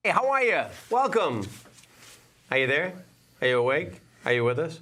Hey, how are you? Welcome. Are you there? Are you awake? Are you with us?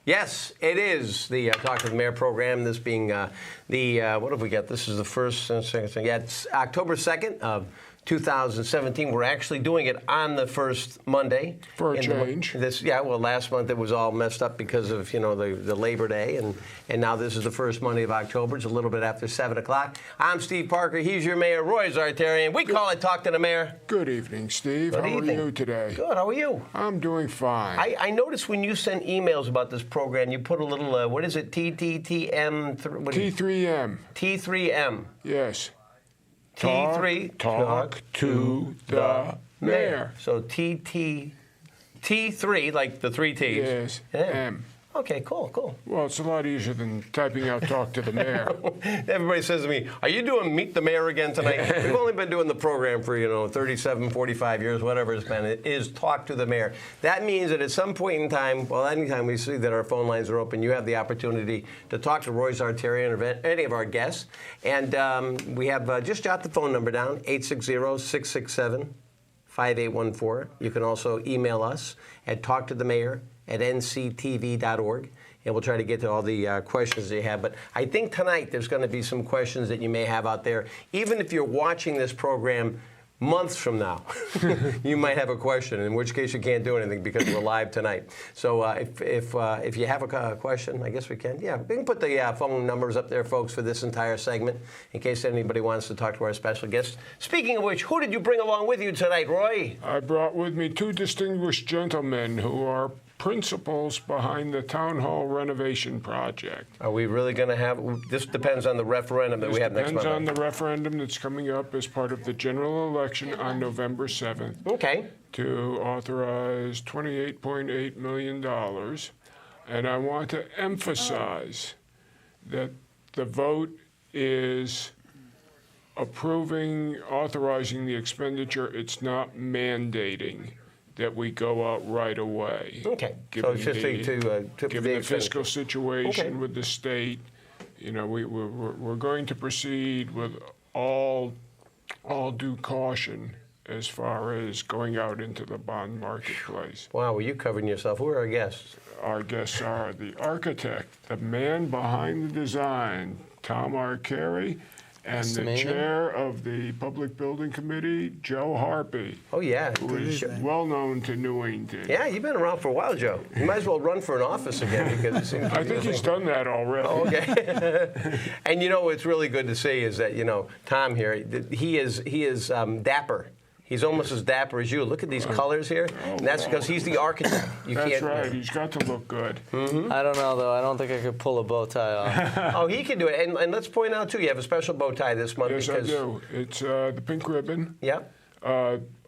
Yes, it is the Talk to the Mayor program. This being what have we got? This is the first and second thing. Yeah, it's October 2nd of 2017. We're actually doing it on the first Monday. For a change. Last month it was all messed up because of, the Labor Day, and now this is the first Monday of October. It's a little bit after 7 o'clock. I'm Steve Parker. He's your mayor, Roy Zartarian. We call it Talk to the Mayor. Good evening, Steve. How are you today? Good. How are you? I'm doing fine. I noticed when you sent emails about this program, you put a little, what is it, T3M? T3M. Yes. T3. Talk to the mayor. So T3, like the three T's. Yes. M. Okay, cool. Well, it's a lot easier than typing out "Talk to the Mayor." Everybody says to me, "Are you doing Meet the Mayor again tonight?" We've only been doing the program for 37, 45 years, whatever it's been. It is Talk to the Mayor. That means that at some point in time, anytime we see that our phone lines are open, you have the opportunity to talk to Roy Zartarian or any of our guests. And we have just jot the phone number down: 860-667-5814. You can also email us at talktothemayor@nctv.org, and we'll try to get to all the questions that you have. But I think tonight there's going to be some questions that you may have out there. Even if you're watching this program months from now, you might have a question, in which case you can't do anything because we're live tonight. So if you have a question, I guess we can. Yeah, we can put the phone numbers up there, folks, for this entire segment, in case anybody wants to talk to our special guest. Speaking of which, who did you bring along with you tonight, Roy? I brought with me two distinguished gentlemen who are principals behind the town hall renovation project. Are we really going to have? This depends on the referendum that we have next month. Depends on the referendum that's coming up as part of the general election on November 7th. Okay. To authorize $28.8 million. And I want to emphasize that the vote is authorizing the expenditure. It's not mandating that we go out right away. Okay. So it's just given the fiscal situation with the state, we're going to proceed with all due caution as far as going out into the bond marketplace. Wow, well, you covering yourself. Who are our guests? Our guests are the architect, the man behind the design, Tom Arcari, and the chair of the Public Building Committee, Joe Harpy. Oh, yeah. Who is well known to Newington. Yeah, you've been around for a while, Joe. You might as well run for an office again, because it seems I think he's done that already. Oh, okay. And what's really good to see is that, Tom here, he is dapper. He's almost as dapper as you. Look at these colors here. And that's because he's the architect. That's right. He's got to look good. Mm-hmm. I don't know, though. I don't think I could pull a bow tie off. Oh, he can do it. And let's point out, too, you have a special bow tie this month. Yes, I do. It's the pink ribbon. Yep.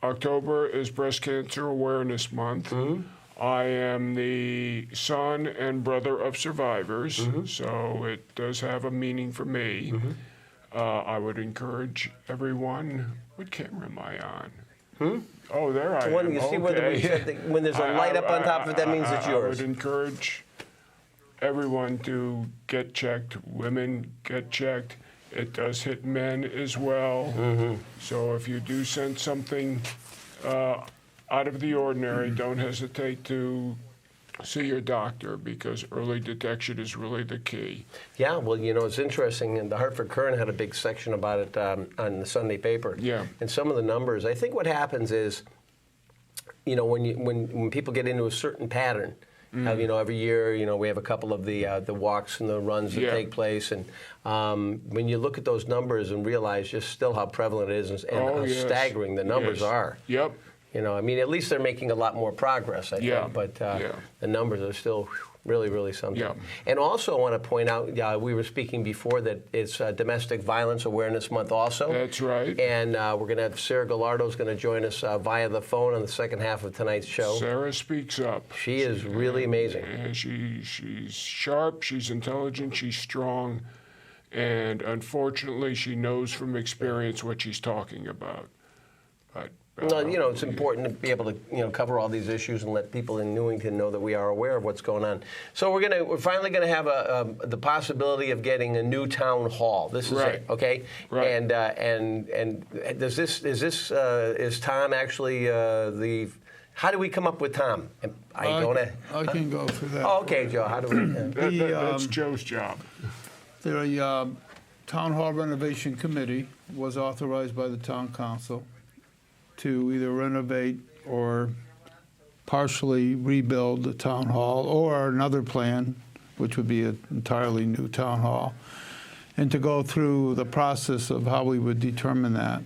October is Breast Cancer Awareness Month. Mm-hmm. I am the son and brother of survivors, so it does have a meaning for me. Mm-hmm. I would encourage everyone. What camera am I on? Oh, there I am. You see when there's a light up on top of it, that means it's yours. I would encourage everyone to get checked. Women get checked. It does hit men as well. Mm-hmm. So if you do sense something out of the ordinary, don't hesitate to see your doctor, because early detection is really the key. Yeah, well, it's interesting, and the Hartford Courant had a big section about it on the Sunday paper. Yeah. And some of the numbers, I think what happens is, when people get into a certain pattern, every year, we have a couple of the walks and the runs that take place, and when you look at those numbers and realize just still how prevalent it is and how staggering the numbers are. Yep. At least they're making a lot more progress, I think, but the numbers are still really, really something. Yeah. And also I want to point out, we were speaking before that it's Domestic Violence Awareness Month also. That's right. And we're going to have Sarah Gallardo's going to join us via the phone on the second half of tonight's show. Sarah speaks up. She is really amazing. And she's sharp, she's intelligent, she's strong, and unfortunately she knows from experience what she's talking about. But No, you know, it's important to be able to, you know, cover all these issues and let people in Newington know that we are aware of what's going on. So we're finally gonna have the possibility of getting a new town hall. This is it, okay? Right. And is Tom actually how do we come up with Tom? I can go through that. Oh, okay, Joe. How do we? That's Joe's job. The Town Hall Renovation Committee was authorized by the Town Council to either renovate or partially rebuild the Town Hall, or another plan, which would be an entirely new Town Hall, and to go through the process of how we would determine that.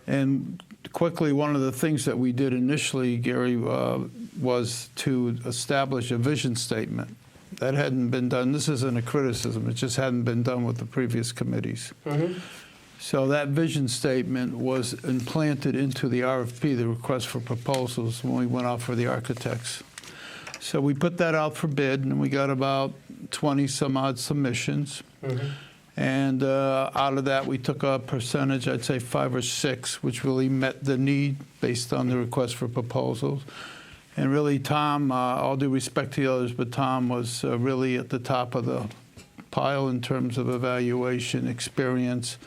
And quickly, one of the things that we did initially, Gary, was to establish a vision statement. That hadn't been done. This isn't a criticism. It just hadn't been done with the previous committees. Mm-hmm. So that vision statement was implanted into the RFP, the request for proposals, when we went out for the architects. So we put that out for bid, and we got about 20 some odd submissions. Mm-hmm. And out of that, we took a percentage, I'd say 5 or 6, which really met the need based on the request for proposals. And really, Tom, all due respect to the others, but Tom was really at the top of the pile in terms of evaluation, experience,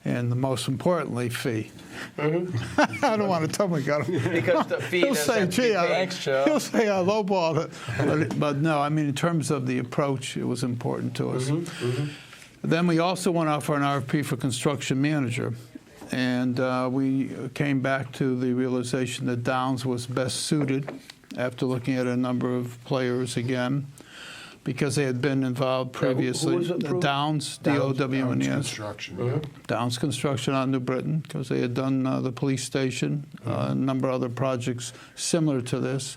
and the most importantly, fee. Mm-hmm. I don't want to tell him I got him. Because the fee he'll say, gee, Thanks, Joe. He'll say I lowballed it. But no, I mean, in terms of the approach, it was important to us. Mm-hmm. Mm-hmm. Then we also went out for an RFP for construction manager. And we came back to the realization that Downs was best suited after looking at a number of players again, because they had been involved previously. Who was approved? Downs, D-O-W-N-E-S. Construction. Mm-hmm. Downs Construction on New Britain, because they had done the police station, a number of other projects similar to this.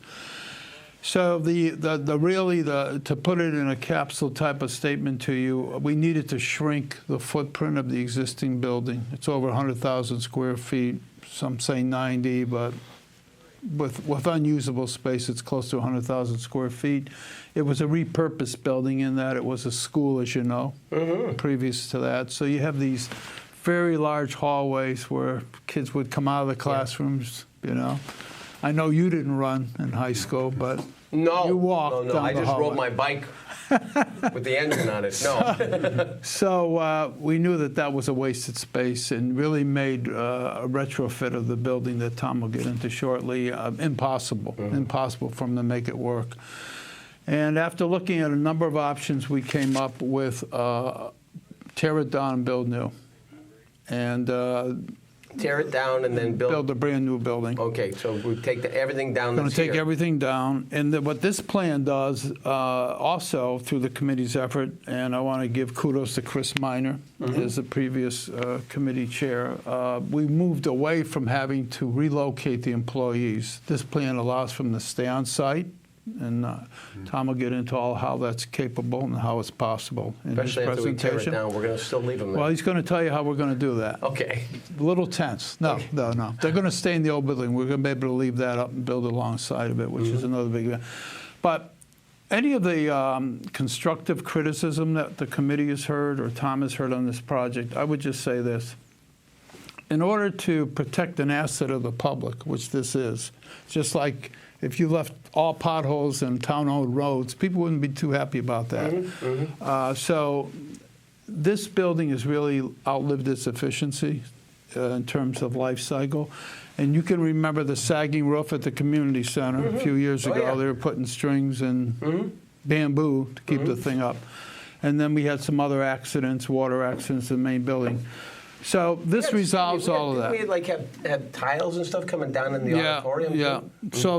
So to put it in a capsule type of statement to you, we needed to shrink the footprint of the existing building. It's over 100,000 square feet. Some say 90, but with unusable space, it's close to 100,000 square feet. It was a repurposed building in that it was a school, as you know, previous to that. So you have these very large hallways where kids would come out of the classrooms, you know. I know you didn't run in high school, but No, you walked down I the just rode hallway. my bike with the engine on it. No. So we knew that that was a wasted space, and really made a retrofit of the building that Tom will get into shortly impossible for him to make it work. And after looking at a number of options, we came up with tear it down and build new. And Tear it down and then build. a brand new building. Okay, so we take everything down. Going to take here. everything down. And what this plan does, also through the committee's effort, and I want to give kudos to Chris Miner, as the previous committee chair, we moved away from having to relocate the employees. This plan allows for them to stay on site. And Tom will get into all how that's capable and how it's possible in Especially his after we tear it presentation. down, we're going to still leave them there. Well, he's going to tell you how we're going to do that. Okay. A little tense. No. They're going to stay in the old building. We're going to be able to leave that up and build alongside of it, which is another big event. But any of the constructive criticism that the committee has heard or Tom has heard on this project, I would just say this. In order to protect an asset of the public, which this is, just like if you left all potholes and town-owned roads, people wouldn't be too happy about that. So this building has really outlived its efficiency in terms of life cycle. And you can remember the sagging roof at the community center a few years ago. yeah. They were putting strings and bamboo to keep the thing up. And then we had some other accidents, water accidents in the main building. So this resolves all of that. We like have tiles and stuff coming down in the auditorium. Yeah. too? So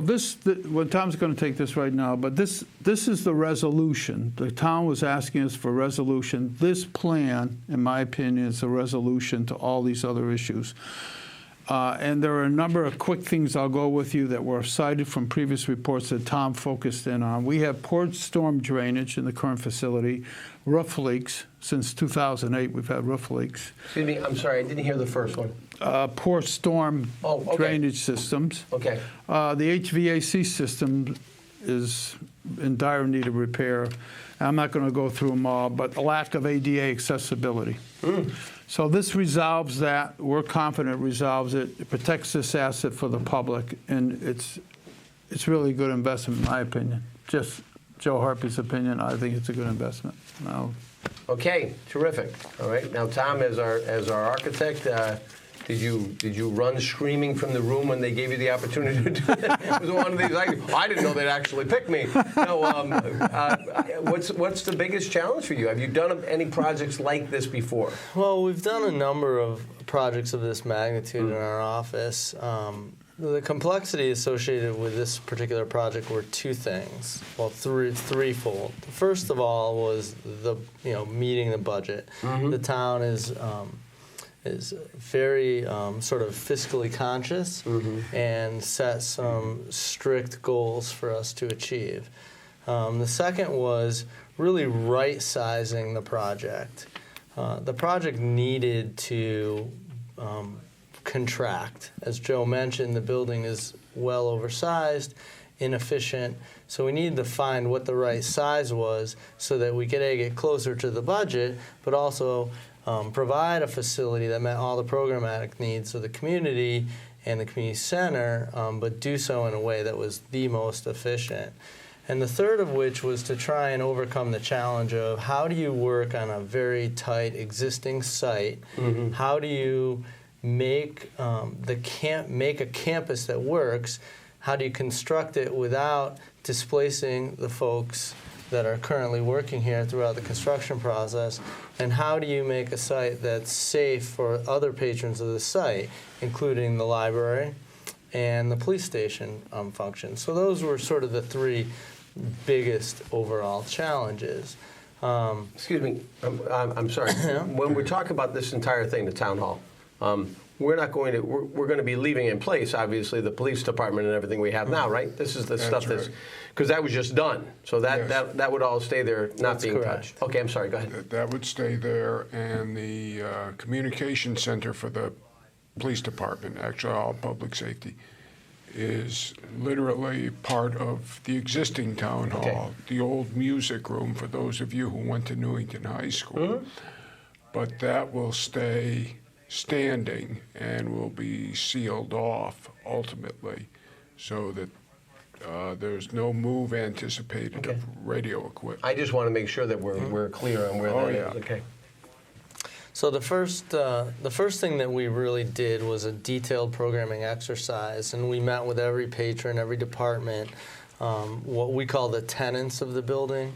well, Tom's going to take this right now, but this is the resolution. The town was asking us for resolution. This plan, in my opinion, is a resolution to all these other issues. And there are a number of quick things I'll go with you that were cited from previous reports that Tom focused in on. We have poor storm drainage in the current facility, roof leaks. Since 2008, we've had roof leaks. Excuse me, I'm sorry, I didn't hear the first one. Poor storm Oh, okay. drainage systems. Okay. The HVAC system is in dire need of repair. I'm not going to go through them all, but a lack of ADA accessibility. So this resolves that. We're confident it resolves it. It protects this asset for the public, and it's really a good investment, in my opinion. Just Joe Harpy's opinion, I think it's a good investment. Now, Okay, terrific. All right, now Tom, as our architect, did you run screaming from the room when they gave you the opportunity to do that? It was one of these, I didn't know they'd actually pick me. No, what's the biggest challenge for you? Have you done any projects like this before? Well, we've done a number of projects of this magnitude in our office. The complexity associated with this particular project were two things. Well, threefold. First of all was meeting the budget. The town is very sort of fiscally conscious and set some strict goals for us to achieve. The second was really right-sizing the project. The project needed to contract. As Joe mentioned, the building is well oversized, inefficient, so we needed to find what the right size was so that we could get closer to the budget, but also provide a facility that met all the programmatic needs of the community and the community center, but do so in a way that was the most efficient. And the third of which was to try and overcome the challenge of how do you work on a very tight existing site? How do you make make a campus that works? How do you construct it without displacing the folks that are currently working here throughout the construction process? And how do you make a site that's safe for other patrons of the site, including the library and the police station function? So those were sort of the three biggest overall challenges. Excuse me, I'm sorry. When we talk about this entire thing, the town hall, we're going to be leaving in place, obviously, the police department and everything we have now, right? This is the stuff that's, because that was just done. So that would all stay there, not being touched. Okay, I'm sorry, go ahead. That would stay there, and the communication center for the police department, actually all public safety, is literally part of the existing town hall, the old music room for those of you who went to Newington High School. But that will stay standing and will be sealed off ultimately, so that there's no move anticipated of radio equipment. I just want to make sure that we're clear on where that is. Okay. So the first thing that we really did was a detailed programming exercise, and we met with every patron, every department, what we call the tenants of the building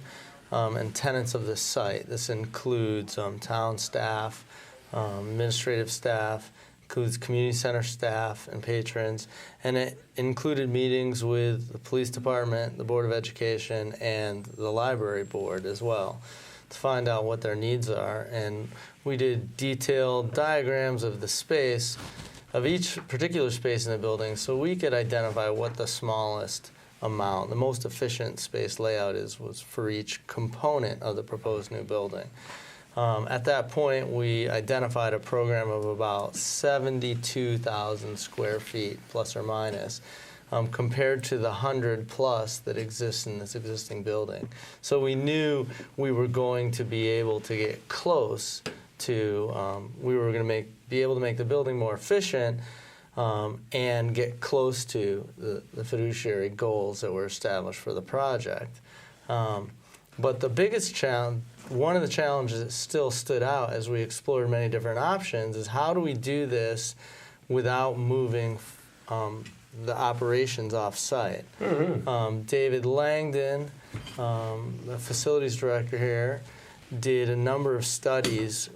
and tenants of the site. This includes town staff, administrative staff, includes community center staff and patrons, and it included meetings with the police department, the Board of Education, and the library board as well, to find out what their needs are. And we did detailed diagrams of the space, of each particular space in the building, so we could identify what the smallest amount, the most efficient space layout was for each component of the proposed new building. At that point, we identified a program of about 72,000 square feet, plus or minus, compared to the 100 plus that exists in this existing building. So we knew we were going to be able to get close to, we were going to be able to make the building more efficient and get close to the fiduciary goals that were established for the project. But the biggest challenge, one of the challenges that still stood out as we explored many different options, is how do we do this without moving the operations off-site? David Langdon, the facilities director here, did a number of studies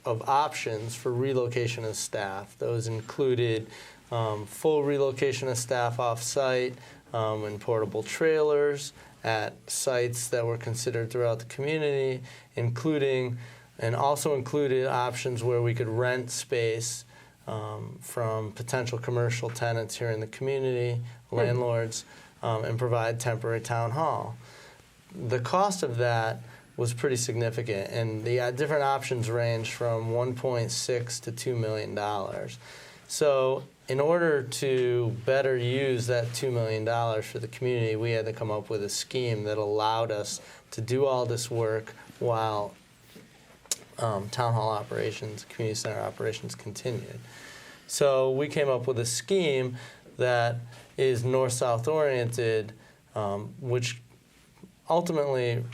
of options for relocation of staff. Those included full relocation of staff off-site in portable trailers at sites that were considered throughout the community, and also included options where we could rent space from potential commercial tenants here in the community, landlords, and provide temporary town hall. The cost of that was pretty significant, and the different options range from $1.6 to $2 million. So in order to better use that $2 million for the community, we had to come up with a scheme that allowed us to do all this work while town hall operations, community center operations continued. So we came up with a scheme that is north-south oriented, which ultimately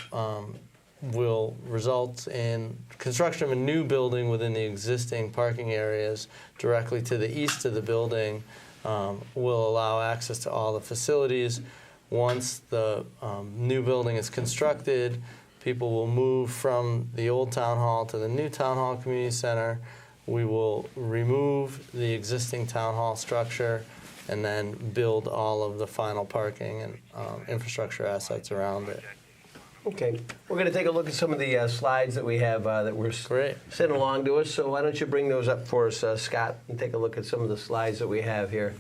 will result in construction of a new building within the existing parking areas directly to the east of the building. Will allow access to all the facilities. Once the new building is constructed, people will move from the old town hall to the new town hall community center. We will remove the existing town hall structure and then build all of the final parking and infrastructure assets around it. Okay, we're going to take a look at some of the slides that we have that were sent along to us. So why don't you bring those up for us, Scott, and take a look at some of the slides that we have here.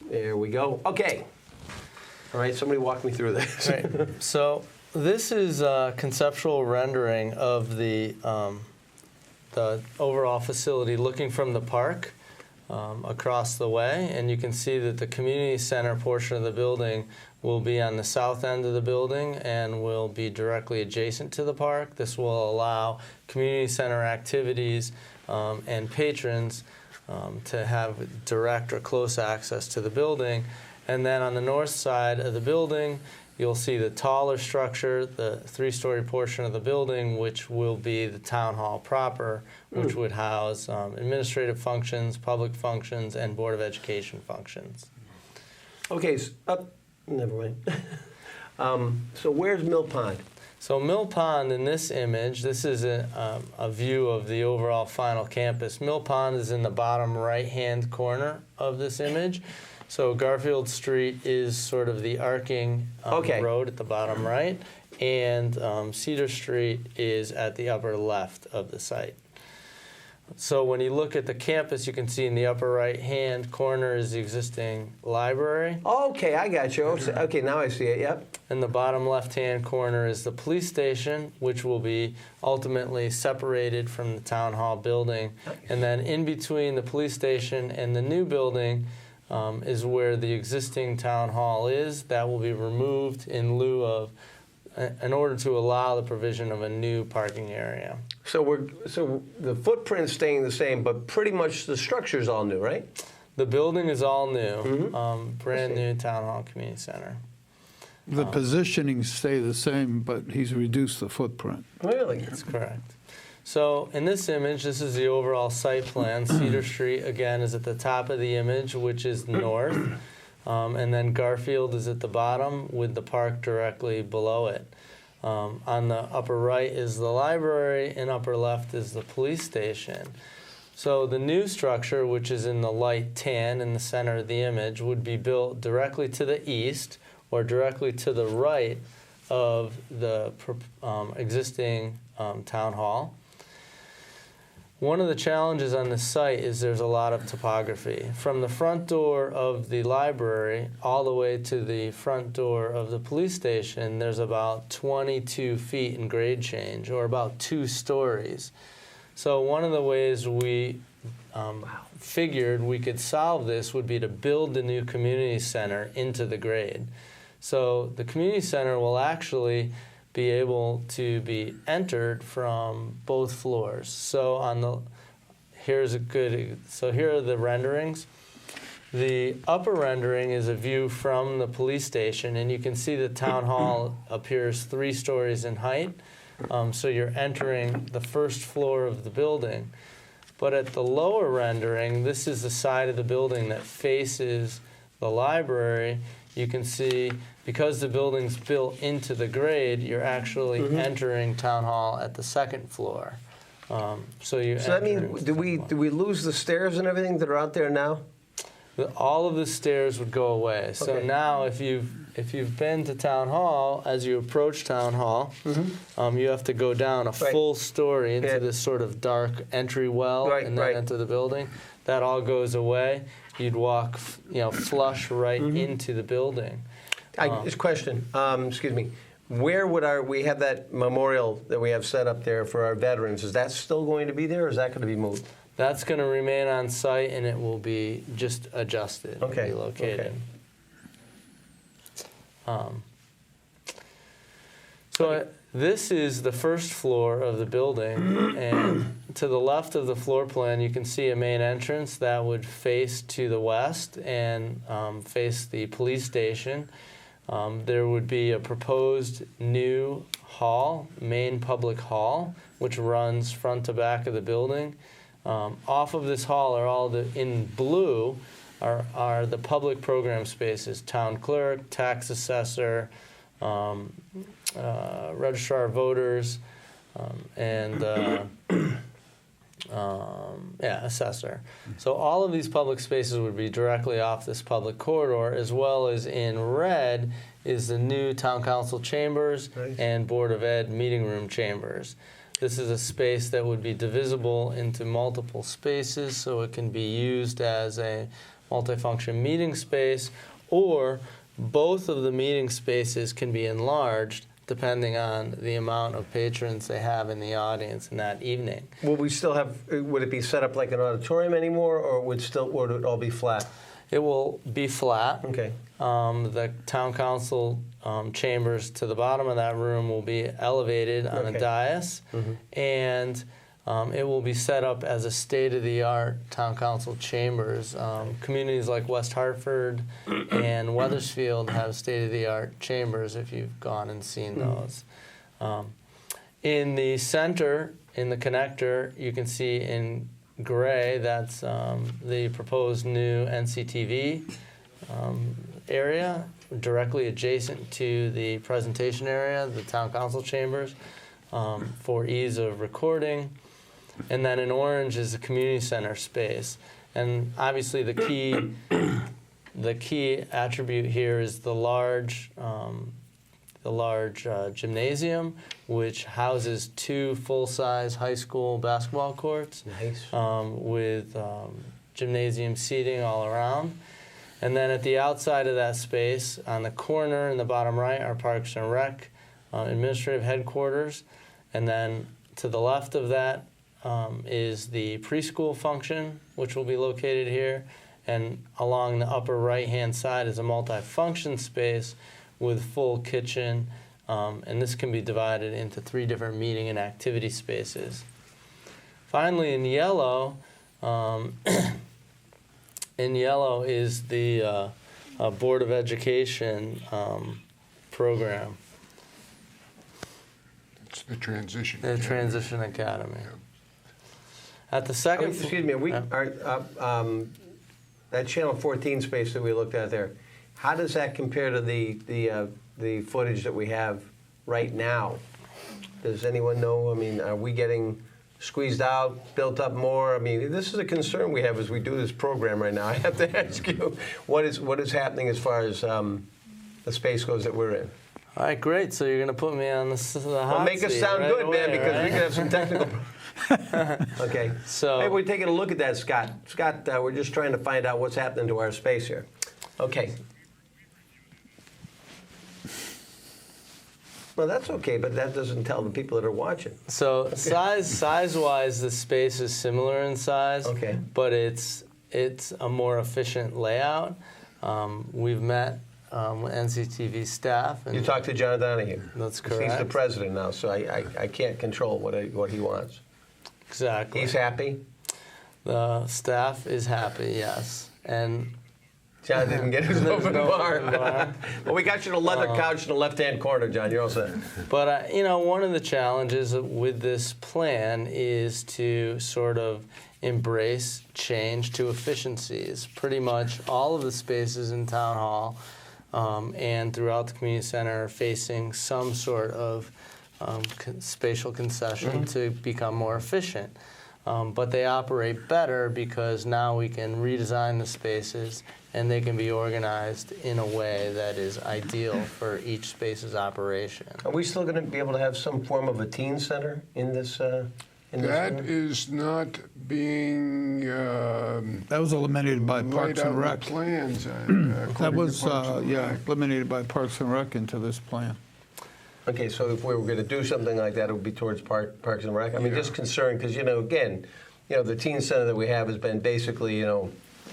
There we go. Okay. All right, somebody walk me through this. Right. So this is a conceptual rendering of the overall facility looking from the park across the way, and you can see that the community center portion of the building will be on the south end of the building and will be directly adjacent to the park. This will allow community center activities and patrons to have direct or close access to the building. And then on the north side of the building, you'll see the taller structure, the three-story portion of the building, which will be the town hall proper, which would house administrative functions, public functions, and Board of Education functions. Okay, never mind. So where's Mill Pond? So Mill Pond in this image, this is a view of the overall final campus. Mill Pond is in the bottom right-hand corner of this image. So Garfield Street is sort of the arcing road at the bottom right, and Cedar Street is at the upper left of the site. So when you look at the campus, you can see in the upper right-hand corner is the existing library. Okay, I got you. Okay, now I see it, yep. In the bottom left-hand corner is the police station, which will be ultimately separated from the town hall building. And then in between the police station and the new building is where the existing town hall is. That will be removed in order to allow the provision of a new parking area. So the footprint's staying the same, but pretty much the structure's all new, right? The building is all new, brand new town hall community center. The positioning stay the same, but he's reduced the footprint. Really? That's correct. So in this image, this is the overall site plan. Cedar Street, again, is at the top of the image, which is north. And then Garfield is at the bottom with the park directly below it. On the upper right is the library, and upper left is the police station. So the new structure, which is in the light tan in the center of the image, would be built directly to the east or directly to the right of the existing town hall. One of the challenges on this site is there's a lot of topography. From the front door of the library all the way to the front door of the police station, there's about 22 feet in grade change, or about 2 stories. So one of the ways we figured we could solve this would be to build the new community center into the grade. So the community center will actually be able to be entered from both floors. So here are the renderings. The upper rendering is a view from the police station, and you can see the town hall appears 3 stories in height. So you're entering the first floor of the building. But at the lower rendering, this is the side of the building that faces the library. You can see, because the building's built into the grade, you're actually entering town hall at the second floor. So that means, do we lose the stairs and everything that are out there now? All of the stairs would go away. So now, if you've been to town hall, as you approach town hall, you have to go down a full story into this sort of dark entry well, and then enter the building. That all goes away. You'd walk, flush right into the building. This question, excuse me. Where would we have that memorial that we have set up there for our veterans? Is that still going to be there, or is that going to be moved? That's going to remain on site, and it will be just adjusted, Okay, relocated. okay. So this is the first floor of the building, and to the left of the floor plan, you can see a main entrance that would face to the west and face the police station. There would be a proposed new hall, main public hall, which runs front to back of the building. Off of this hall are all in blue are the public program spaces: town clerk, tax assessor, registrar of voters, and assessor. So all of these public spaces would be directly off this public corridor, as well as in red is the new town council chambers Nice. and Board of Ed meeting room chambers. This is a space that would be divisible into multiple spaces, so it can be used as a multifunction meeting space, or both of the meeting spaces can be enlarged depending on the amount of patrons they have in the audience in that evening. Will we still have? Would it be set up like an auditorium anymore, or would it all be flat? It will be flat. Okay. The town council chambers to the bottom of that room will be elevated on Okay. a dais, and it will be set up as a state-of-the-art town council chambers. Communities like West Hartford and Weathersfield have state-of-the-art chambers if you've gone and seen those. In the center, in the connector, you can see in gray, that's the proposed new NCTV area, directly adjacent to the presentation area, the town council chambers, for ease of recording. And then in orange is the community center space. And obviously the key attribute here is the large gymnasium, which houses 2 full-size high school basketball courts. Nice. With gymnasium seating all around. And then at the outside of that space, on the corner in the bottom right, are Parks and Rec administrative headquarters. And then to the left of that is the preschool function, which will be located here. And along the upper right-hand side is a multi-function space with full kitchen. And this can be divided into 3 different meeting and activity spaces. Finally, in yellow, is the Board of Education program, It's the transition. the Transition Academy. At the second, Excuse me. That channel 14 space that we looked at there, how does that compare to the footage that we have right now? Does anyone know? I mean, are we getting squeezed out, built up more? I mean, this is a concern we have as we do this program right now. I have to ask you, what is happening as far as the space goes that we're in? All right, great. So you're going to put me on the hot Well, make us seat sound right good, away, man, because right? we could have some technical. Okay. So- hey, we're taking a look at that, Scott. Scott, we're just trying to find out what's happening to our space here. Okay. Well, that's okay, but that doesn't tell the people that are watching. So size-wise, the space is similar in size. Okay. But it's a more efficient layout. We've met with NCTV staff. And You talked to John Donahue. That's He's the correct. president now, so I can't control what he wants. Exactly. He's happy. The staff is happy, yes. And John didn't get his open no bar. open bar. Well, we got you the leather couch in the left-hand corner, John. You're all set. But, one of the challenges with this plan is to sort of embrace change to efficiencies. Pretty much all of the spaces in Town Hall and throughout the community center are facing some sort of spatial concession to become more efficient. But they operate better because now we can redesign the spaces and they can be organized in a way that is ideal for each space's operation. Are we still going to be able to have some form of a teen center in this? That is not being That was eliminated by laid Parks out and in the Rec. plans. That was, eliminated by Parks and Rec into this plan. Okay, so if we were going to do something like that, it would be towards Parks and Rec. I mean, just concerned because, again, the teen center that we have has been basically,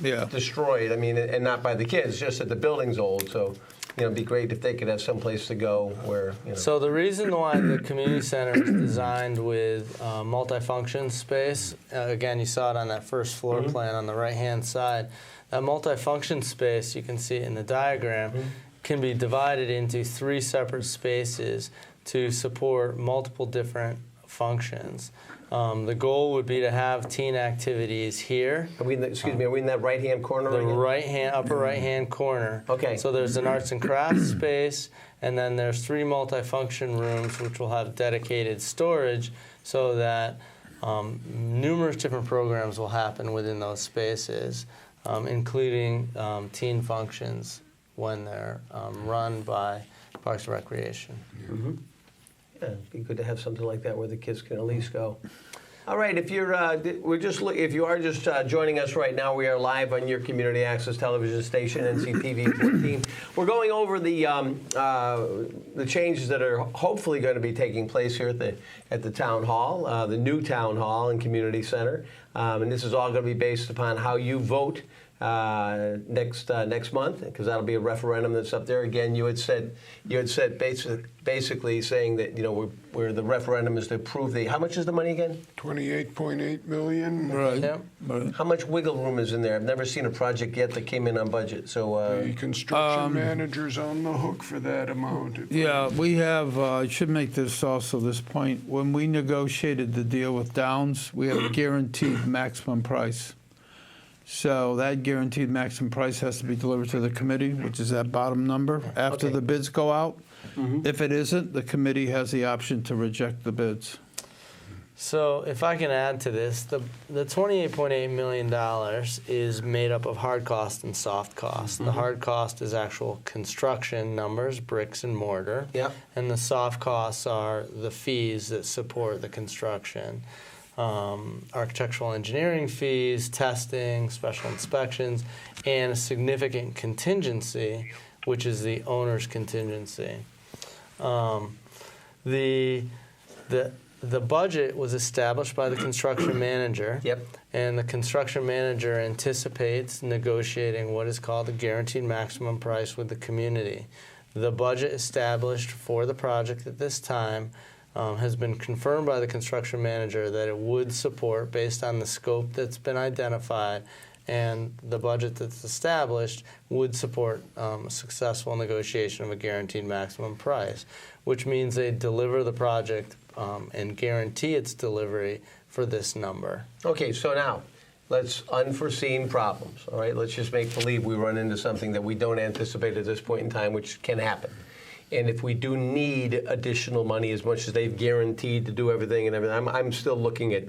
Yeah. destroyed. I mean, and not by the kids, just that the building's old. So, it'd be great if they could have some place to go where, So the reason why the community center is designed with multifunction space, again, you saw it on that first floor plan on the right-hand side. That multifunction space, you can see it in the diagram, can be divided into 3 separate spaces to support multiple different functions. The goal would be to have teen activities here. Are we in that right-hand corner? The again? upper right-hand corner. Okay. So there's an arts and crafts space, and then there's 3 multifunction rooms which will have dedicated storage so that numerous different programs will happen within those spaces, including teen functions when they're run by Parks and Recreation. Yeah, it'd be good to have something like that where the kids can at least go. All right, if you are just joining us right now, we are live on your community access television station, NCTV 14. We're going over the changes that are hopefully going to be taking place here at the town hall, the new town hall and community center, and this is all going to be based upon how you vote next month, because that'll be a referendum that's up there. Again, you had said basically saying that where the referendum is to approve how much is the money again? $28.8 million. Right. Yep. Right. How much wiggle room is in there? I've never seen a project yet that came in on budget. So The construction manager's on the hook for that amount. Yeah, we have, I should make this point. When we negotiated the deal with Downs, we have a guaranteed maximum price. So that guaranteed maximum price has to be delivered to the committee, which is that bottom number, after Okay. the bids go out. If it isn't, the committee has the option to reject the bids. So if I can add to this, the $28.8 million is made up of hard cost and soft cost. The hard cost is actual construction numbers, bricks and mortar. Yep. And the soft costs are the fees that support the construction. Architectural engineering fees, testing, special inspections, and a significant contingency, which is the owner's contingency. The budget was established by the construction manager. Yep. And the construction manager anticipates negotiating what is called the guaranteed maximum price with the community. The budget established for the project at this time has been confirmed by the construction manager that it would support, based on the scope that's been identified and the budget that's established, would support a successful negotiation of a guaranteed maximum price, which means they deliver the project and guarantee its delivery for this number. okay, so now let's unforeseen problems. All right, let's just make believe we run into something that we don't anticipate at this point in time, which can happen. And if we do need additional money, as much as they've guaranteed to do everything and everything, I'm still looking at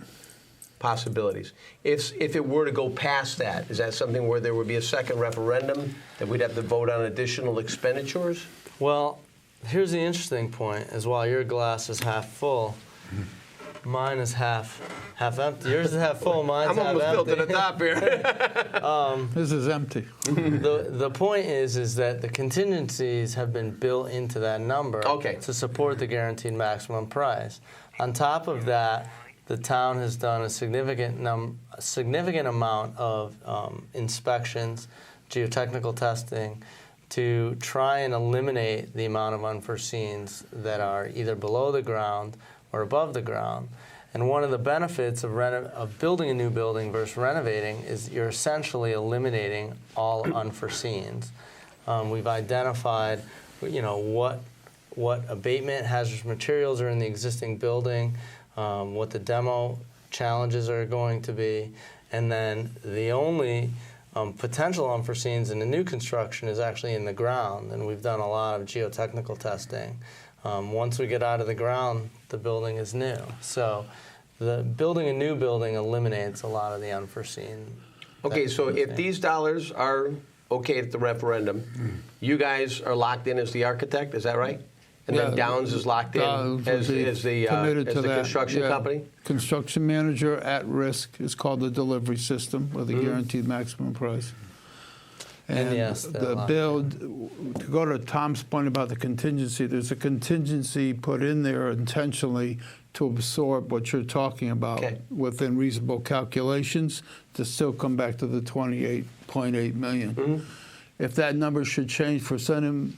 possibilities. If it were to go past that, is that something where there would be a second referendum that we'd have to vote on additional expenditures? Well, here's the interesting point: is while your glass is half full, mine is half empty. Yours is half full, mine's I'm half almost empty. filled to the top here. This is empty. The point is that the contingencies have been built into that number to support the guaranteed maximum price. On top of that, the town has done a significant amount of inspections, geotechnical testing, to try and eliminate the amount of unforeseens that are either below the ground or above the ground. And one of the benefits of building a new building versus renovating is you're essentially eliminating all unforeseens. We've identified, what abatement hazardous materials are in the existing building, what the demo challenges are going to be, and then the only potential unforeseens in the new construction is actually in the ground, and we've done a lot of geotechnical testing. Once we get out of the ground, the building is new. So building a new building eliminates a lot of the unforeseen. Okay, so if these dollars are okay at the referendum, you guys are locked in as the architect, is that right? And then Downs is locked in as the construction company? Construction manager at risk is called the delivery system with a guaranteed maximum price. And yes, they're the locked build, to go to Tom's point about the contingency, there's a contingency put in there intentionally to absorb what you're talking about Okay. within reasonable calculations to still come back to the 28.8 million. If that number should change for some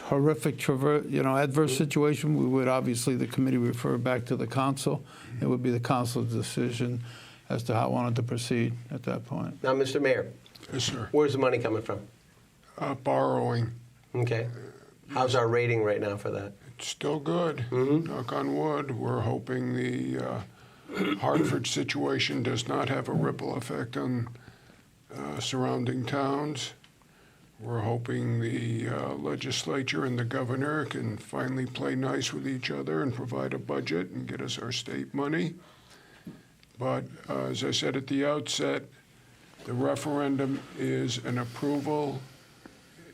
horrific, adverse situation, we would obviously, the committee refer back to the council. It would be the council's decision as to how it wanted to proceed at that point. Now, Mr. Mayor, Yes, sir. where's the money coming from? Borrowing. Okay. How's our rating right now for that? It's still good. Knock on wood. We're hoping the Hartford situation does not have a ripple effect on surrounding towns. We're hoping the legislature and the governor can finally play nice with each other and provide a budget and get us our state money. But as I said at the outset, the referendum is an approval.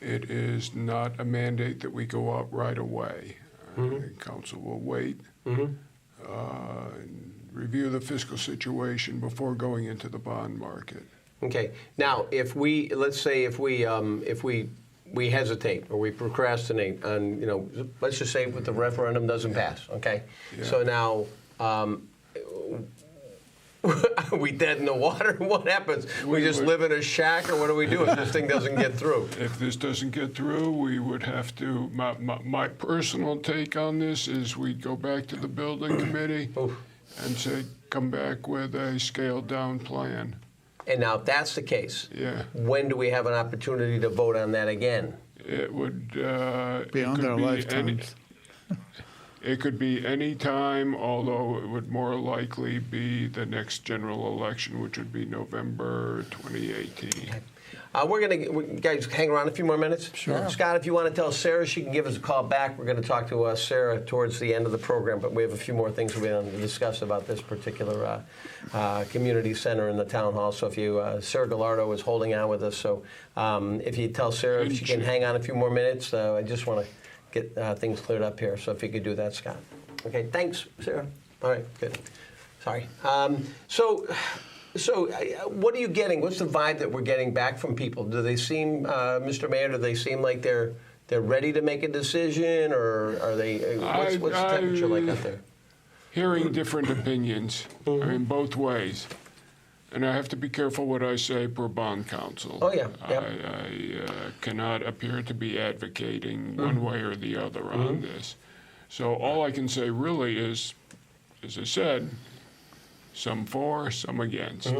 It is not a mandate that we go out right away. The council will wait, and review the fiscal situation before going into the bond market. Okay. Now, let's say if we hesitate or we procrastinate on, let's just say the referendum doesn't pass. Okay. Yeah. So now, are we dead in the water? What happens? We just live in a shack, or what do we do if this thing doesn't get through? If this doesn't get through, we would have to, my personal take on this is we'd go back to the building committee and say, come back with a scaled down plan. And now, if that's the case, Yeah. when do we have an opportunity to vote on that again? It would Beyond our lifetimes. It could be any time, although it would more likely be the next general election, which would be November 2018. Guys, hang around a few more minutes. Sure. Yeah. Scott, if you want to tell Sarah, she can give us a call back. We're going to talk to Sarah towards the end of the program, but we have a few more things we're going to discuss about this particular community center in the town hall. So if you, Sarah Gallardo is holding on with us. So if you tell Sarah if she can hang on a few more minutes, I just want to get things cleared up here. So if you could do that, Scott. Okay, thanks, Sarah. All right, good. Sorry. So what are you getting? What's the vibe that we're getting back from people? Do they seem, Mr. Mayor, do they seem like they're ready to make a decision, or are they? What's the temperature like out there? Hearing different opinions, I mean, both ways. And I have to be careful what I say per bond council. Oh, yeah. Yep. I cannot appear to be advocating one way or the other on this. So all I can say really is, as I said, some for, some against.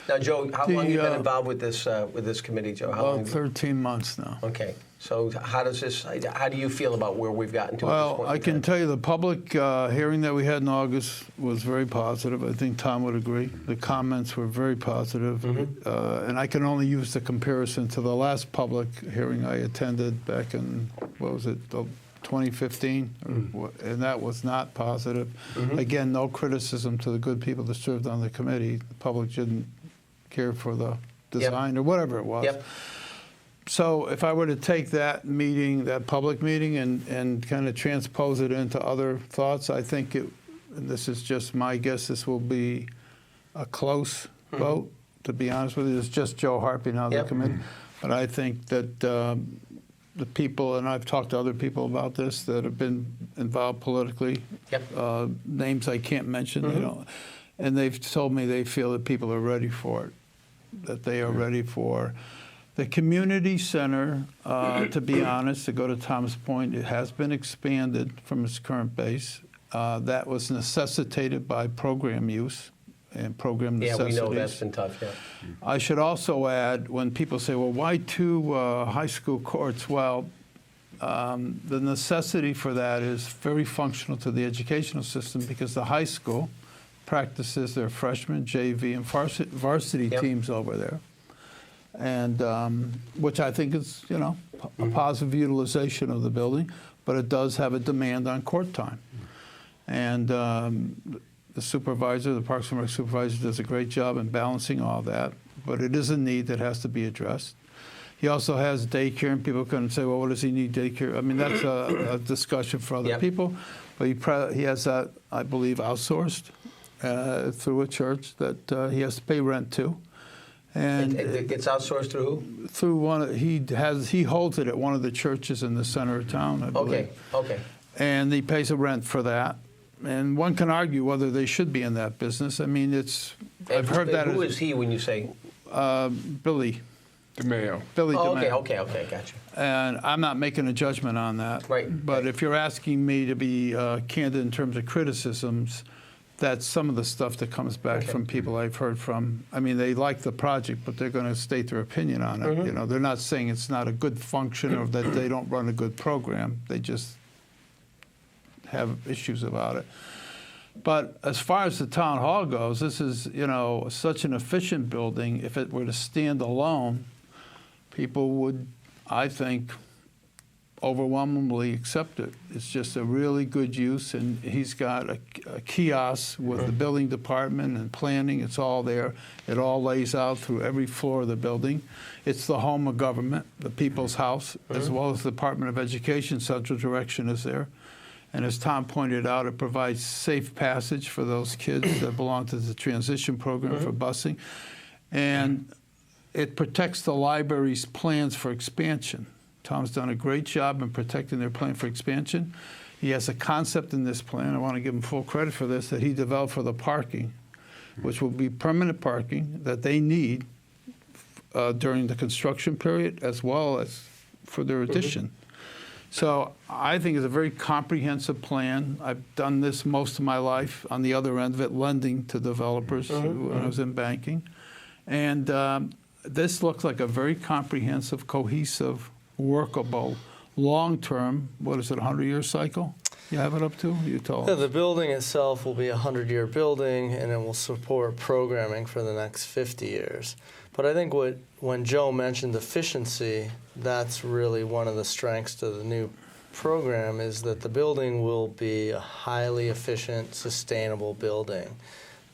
Now, Joe, how long have you been involved with this committee, Joe? How long? About 13 months now. Okay. So how do you feel about where we've gotten to at this Well, point? I can tell you the public hearing that we had in August was very positive. I think Tom would agree. The comments were very positive. And I can only use the comparison to the last public hearing I attended back in, 2015? And that was not positive. Again, no criticism to the good people that served on the committee. The public didn't care for the design or whatever it was. Yep. So if I were to take that meeting, that public meeting, and kind of transpose it into other thoughts, I think and this is just my guess, this will be a close vote, to be honest with you. It's just Joe Harpy now, the committee. But I think that the people, and I've talked to other people about this that have been involved politically, names I can't mention, they don't, and they've told me they feel that people are ready for it, that they are ready for the community center. To be honest, to go to Tom's point, it has been expanded from its current base. That was necessitated by program use and program necessities. Yeah, we know that's been tough, I should also add, when people say, well, why two high school courts? Well, the necessity for that is very functional to the educational system, because the high school practices their freshman, JV, and varsity teams over there. And which I think is, a positive utilization of the building, but it does have a demand on court time. And the supervisor, the Parks and Rec supervisor, does a great job in balancing all that, but it is a need that has to be addressed. He also has daycare, and people can say, well, what does he need daycare? I mean, that's a discussion for other people, but he has that, I believe, outsourced through a church that he has to pay rent to. And It gets outsourced through who? through he holds it at one of the churches in the center of town, I believe. Okay. And he pays a rent for that. And one can argue whether they should be in that business. I mean, I've heard that. Who is he when you say? Billy. DeMayo. Billy Oh, DeMayo. okay, gotcha. And I'm not making a judgment on that. Right. But if you're asking me to be candid in terms of criticisms, that's some of the stuff that comes back from people I've heard from. I mean, they like the project, but they're going to state their opinion on it. Mm-hmm. You know, they're not saying it's not a good function or that they don't run a good program. They just have issues about it. But as far as the town hall goes, this is, you know, such an efficient building. If it were to stand alone, people would, I think, overwhelmingly accept it. It's just a really good use, and he's got a kiosk with the building department and planning. It's all there. It all lays out through every floor of the building. It's the home of government, the people's house, as well as the Department of Education. Central direction is there. And as Tom pointed out, it provides safe passage for those kids that belong to the transition program for busing. And it protects the library's plans for expansion. Tom's done a great job in protecting their plan for expansion. He has a concept in this plan, I want to give him full credit for this, that he developed for the parking, which will be permanent parking that they need during the construction period as well as for their addition. So I think it's a very comprehensive plan. I've done this most of my life on the other end of it, lending to developers when I was in banking. And this looks like a very comprehensive, cohesive, workable, long-term, what is it, 100-year cycle you have it up to? You told Yeah, us. the building itself will be a 100-year building, and it will support programming for the next 50 years. But I think when Joe mentioned efficiency, that's really one of the strengths to the new program, is that the building will be a highly efficient, sustainable building.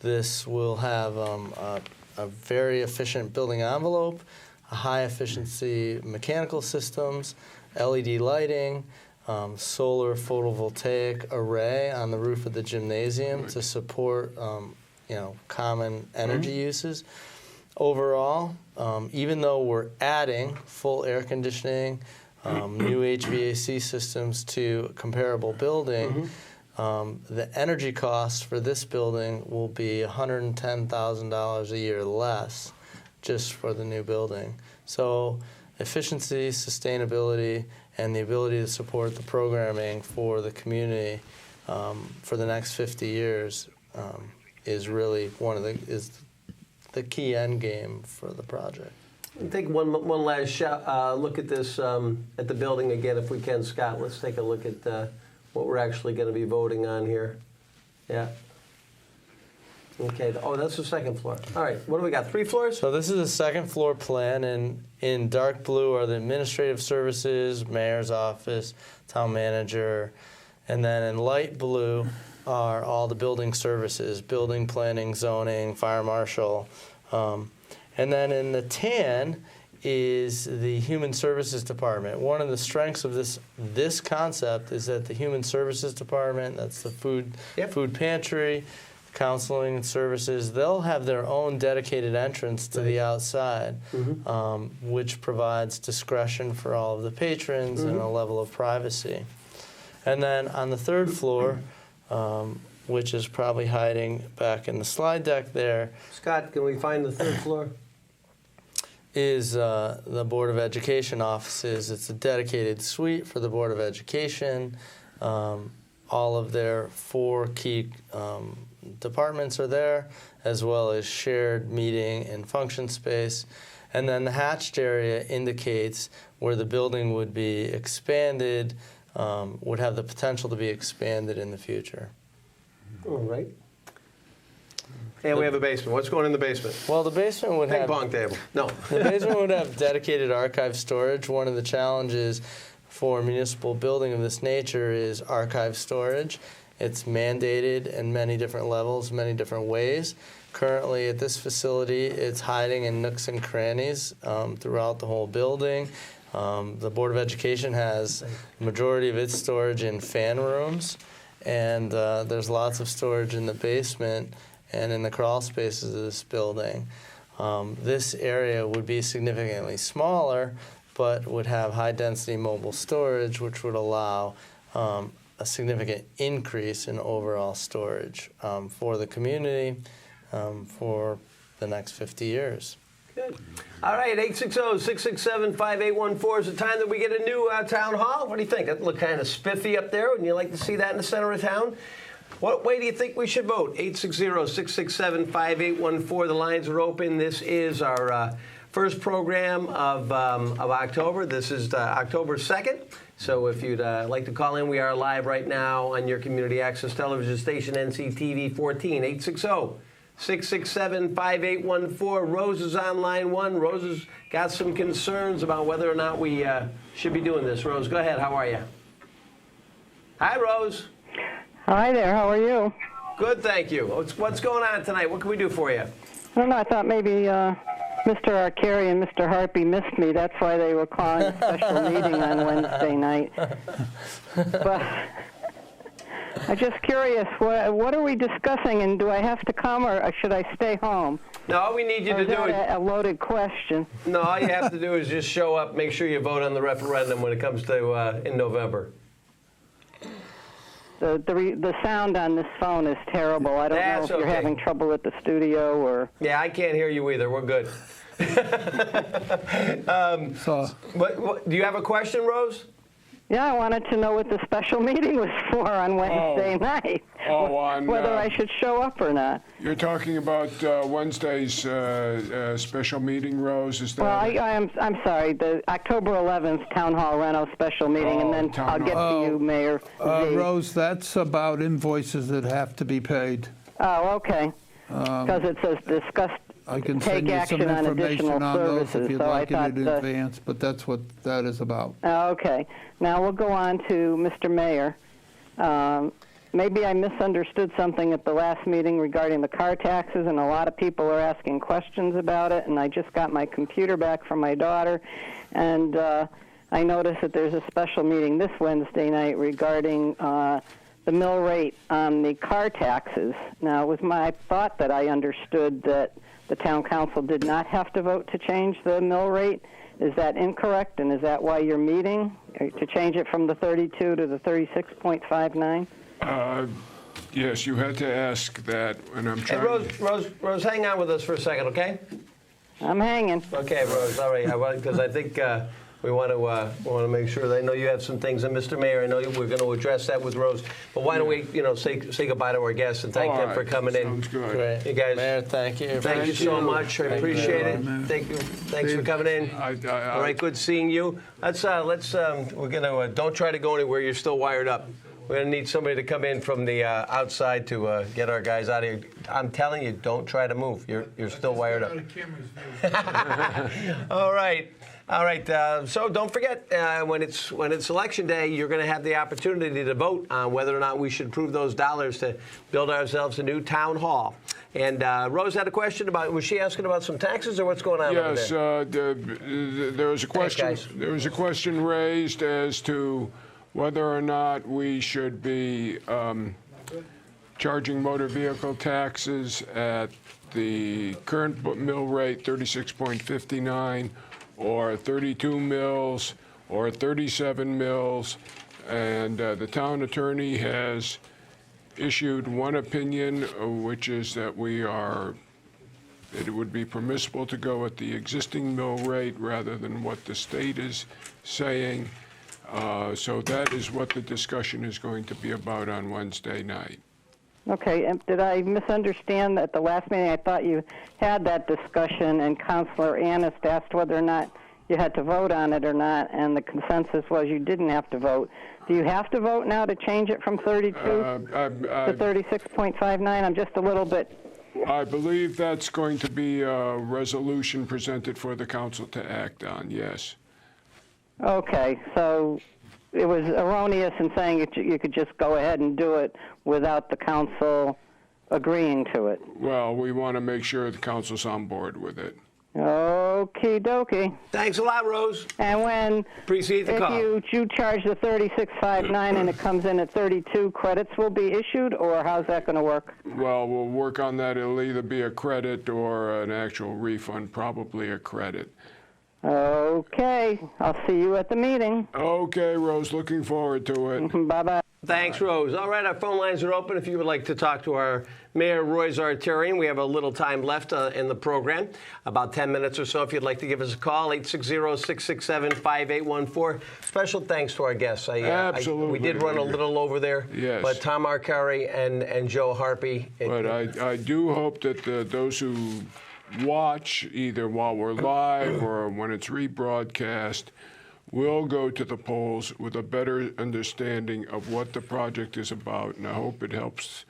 This will have a very efficient building envelope, a high efficiency mechanical systems, LED lighting, solar photovoltaic array on the roof of the gymnasium to support common energy uses. Overall, even though we're adding full air conditioning, new HVAC systems to a comparable building, the energy cost for this building will be $110,000 a year less just for the new building. So efficiency, sustainability, and the ability to support the programming for the community for the next 50 years is really the key end game for the project. Take one last look at this, at the building again, if we can, Scott. Let's take a look at what we're actually going to be voting on here. Yeah. Okay. Oh, that's the second floor. All right. What do we got? 3 floors? So this is a second floor plan, and in dark blue are the administrative services, mayor's office, town manager, and then in light blue are all the building services, building, planning, zoning, fire marshal. And then in the tan is the human services department. One of the strengths of this concept is that the human services department, that's the food pantry, counseling and services, they'll have their own dedicated entrance to the outside, which provides discretion for all of the patrons and a level of privacy. And then on the 3rd floor, which is probably hiding back in the slide deck there, Scott, can we find the 3rd floor? is the Board of Education offices. It's a dedicated suite for the Board of Education. All of their 4 key departments are there, as well as shared meeting and function space. And then the hatched area indicates where the building would be expanded, would have the potential to be expanded in the future. All right. And we have a basement. What's going in the basement? Well, the basement would Ping have pong table. No. the basement would have dedicated archive storage. One of the challenges for a municipal building of this nature is archive storage. It's mandated in many different levels, many different ways. Currently at this facility, it's hiding in nooks and crannies throughout the whole building. The Board of Education has the majority of its storage in fan rooms, and there's lots of storage in the basement and in the crawl spaces of this building. This area would be significantly smaller, but would have high-density mobile storage, which would allow a significant increase in overall storage for the community for the next 50 years. Good. All right, 860-667-5814 is the time that we get a new town hall. What do you think? That look kind of spiffy up there. Wouldn't you like to see that in the center of town? What way do you think we should vote? 860-667-5814. The lines are open. This is our first program of October. This is October 2nd. So if you'd like to call in, we are live right now on your community access television station, NCTV 14, 860-667-5814. Rose is on line 1. Rose has got some concerns about whether or not we should be doing this. Rose, go ahead. How are you? Hi, Rose. Hi there, how are you? Good, thank you. What's going on tonight? What can we do for you? I don't know, I thought maybe Mr. Arcari and Mr. Harpy missed me. That's why they were calling a special meeting on Wednesday night. But I'm just curious, what are we discussing, and do I have to come, or should I stay home? No, all we need you Or to is do is... that a loaded question? No, all you have to do is just show up, make sure you vote on the referendum when it comes to in November. The sound on this phone is terrible. I don't know if you're okay. having trouble at the studio or... Yeah, I can't hear you either. We're good. Do you have a question, Rose? Yeah, I wanted to know what the special meeting was for on Wednesday night. Whether I should show up or not. You're talking about Wednesday's special meeting, Rose? Is that? Well, I'm sorry. The October 11th Town Hall Reno special meeting, and then I'll get to you, Mayor Z. Rose, that's about invoices that have to be paid. Oh, okay. Because it says discuss. I can Take send you some action on information additional on those if services, you'd so I like it in thought, advance, but that's what that is about. Okay. Now we'll go on to Mr. Mayor. Maybe I misunderstood something at the last meeting regarding the car taxes, and a lot of people are asking questions about it, and I just got my computer back from my daughter, and I noticed that there's a special meeting this Wednesday night regarding the mill rate on the car taxes. Now, it was my thought that I understood that the town council did not have to vote to change the mill rate. Is that incorrect, and is that why you're meeting, to change it from the 32 to the 36.59? Yes, you had to ask that, and I'm Hey, trying. Rose, hang on with us for a second, okay? I'm hanging. Okay, Rose. All right, because I think we want to make sure. I know you have some things, and Mr. Mayor, I know we're going to address that with Rose. But why don't we, say goodbye to our guests and thank them for coming in. Sounds good. Great. You guys, Mayor, thank you. Thank you so much. I appreciate it. man. Thank you. Thanks for coming in. All right, good seeing you. We're gonna don't try to go anywhere. You're still wired up. We're gonna need somebody to come in from the outside to get our guys out of here. I'm telling you, don't try to move. You're still wired up. All right. All right. So don't forget, when it's election day, you're going to have the opportunity to vote on whether or not we should approve those dollars to build ourselves a new town hall. And Rose had a question about. Was she asking about some taxes or what's going on over Yes, there? there was a question. guys. There was a question raised as to whether or not we should be charging motor vehicle taxes at the current mill rate, 36.59, or 32 mills, or 37 mills. And the town attorney has issued one opinion, which is that it would be permissible to go at the existing mill rate rather than what the state is saying. So that is what the discussion is going to be about on Wednesday night. Okay, and did I misunderstand at the last meeting? I thought you had that discussion, and Councilor Annis asked whether or not you had to vote on it or not, and the consensus was you didn't have to vote. Do you have to vote now to change it from 32 to 36.59? I'm just a little bit... I believe that's going to be a resolution presented for the council to act on, yes. Okay, so it was erroneous in saying you could just go ahead and do it without the council agreeing to it. Well, we want to make sure the council's on board with it. Okie dokie. Thanks a lot, Rose. And when Appreciate the call. if you charge the 36.59 and it comes in at 32, credits will be issued, or how's that going to work? Well, we'll work on that. It'll either be a credit or an actual refund, probably a credit. Okay. I'll see you at the meeting. Okay, Rose, looking forward to it. Bye-bye. Thanks, Rose. All right, our phone lines are open if you would like to talk to our Mayor, Roy Zartarian. We have a little time left in the program, about 10 minutes or so. If you'd like to give us a call, 860-667-5814. Special thanks to our guests. Absolutely. We did run a little over there. Yes. But Tom Arcari and Joe Harpy. But I do hope that those who watch, either while we're live or when it's rebroadcast, will go to the polls with a better understanding of what the project is about, and I hope it helps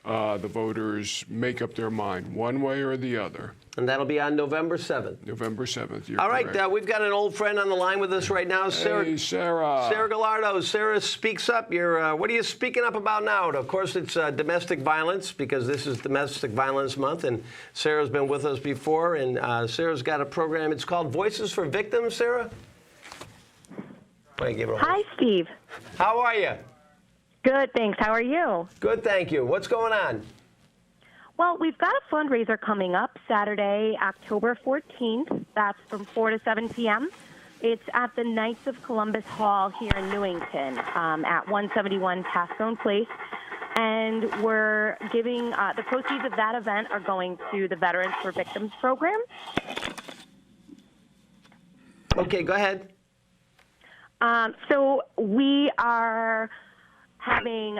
the voters make up their mind one way or the other. And that'll be on November 7th. November 7th. You're All right, correct. we've got an old friend on the line with us right now, Sarah. Hey, Sarah. Sarah Gallardo. Sarah speaks up. What are you speaking up about now? Of course, it's domestic violence, because this is Domestic Violence Month, and Sarah's been with us before, and Sarah's got a program. It's called Voices for Victims, Sarah? Hi, Steve. How are you? Good, thanks. How are you? Good, thank you. What's going on? Well, we've got a fundraiser coming up Saturday, October 14th. That's from 4 to 7 p.m. It's at the Knights of Columbus Hall here in Newington at 171 Tascone Place. And we're giving the proceeds of that event are going to the Veterans for Victims program. Okay, go ahead. So we are having,